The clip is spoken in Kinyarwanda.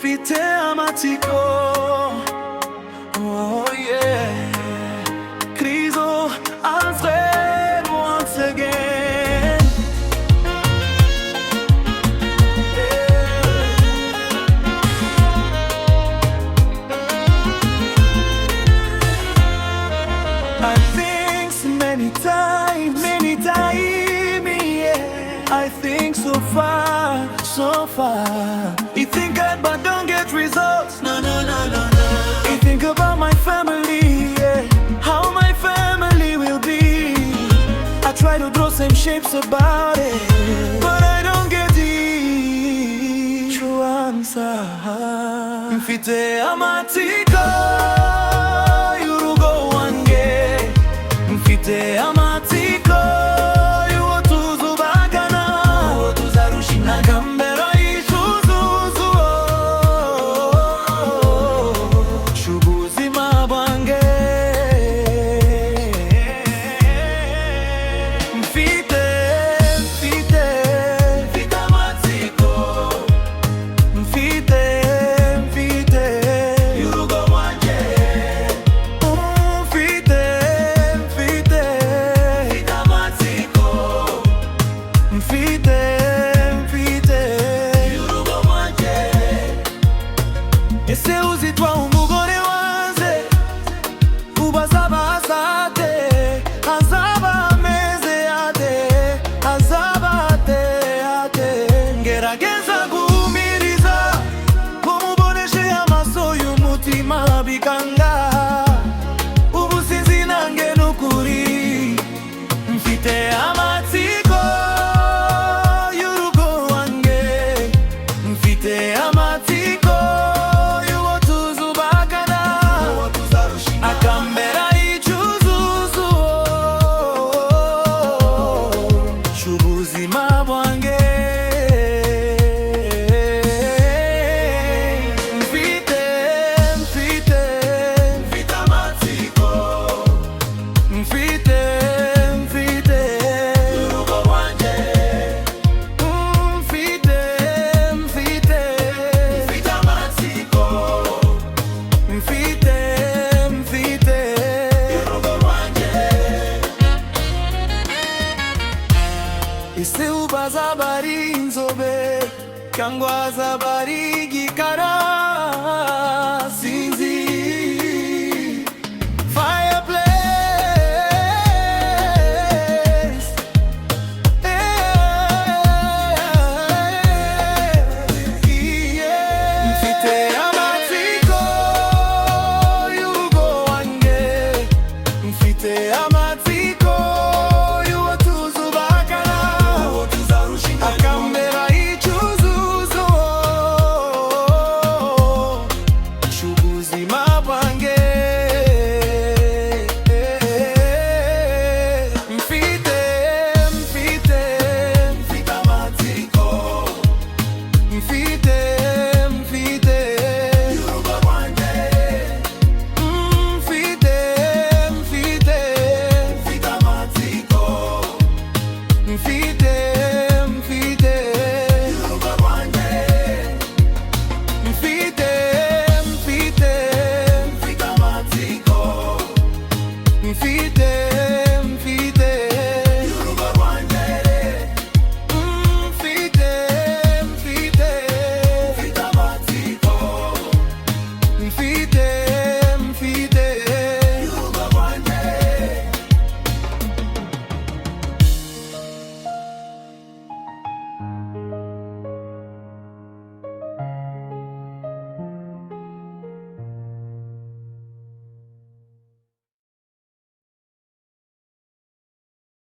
mfite amatsiko. Oh yeah, Krizo Alfred once again. I think many times, yeah. I think so far. You think hard but don't get results. No. You think about my family, yeah. How my family will be. I try to draw some shapes about it, but I don't get the true answer. Mfite amatsiko y'urugo wanjye. Mfite amatsiko y'uwotuzubakana, uwotuzarushinga kambera y'isuzuzu c'ubuzima bwanjye. Mfite amatsiko. Mfite y'urugo wanjye. Mfite amatsiko. Mfite y'urugo wanjye. Ese uzitwa umugore wanjye? Ubazaba ate? Azaba ameze ate? Azaba ate? Ngerageza guhumiriza ngo muboneshe amaso y'umutima bikanga. Ubu sinzi nanjye n'ukuri. Mfite amatsiko y'urugo wanjye. Mfite amatsiko y'uwo tuzubakana, akambera icyuzuzo c'ubuzima bwanjye. Mfite amatsiko. Mfite y'urugo wanjye. Mfite amatsiko. Mfite y'urugo wanjye. Ese ubazaba ari inzobe cyangwa azaba ari igikara? Sinzi. Fireplace, yeah. Mfite amatsiko y'urugo wanjye. Mfite amatsiko y'uwo tuzubakana, akambera icyuzuzo c'ubuzima bwanjye. Mfite amatsiko. Mfite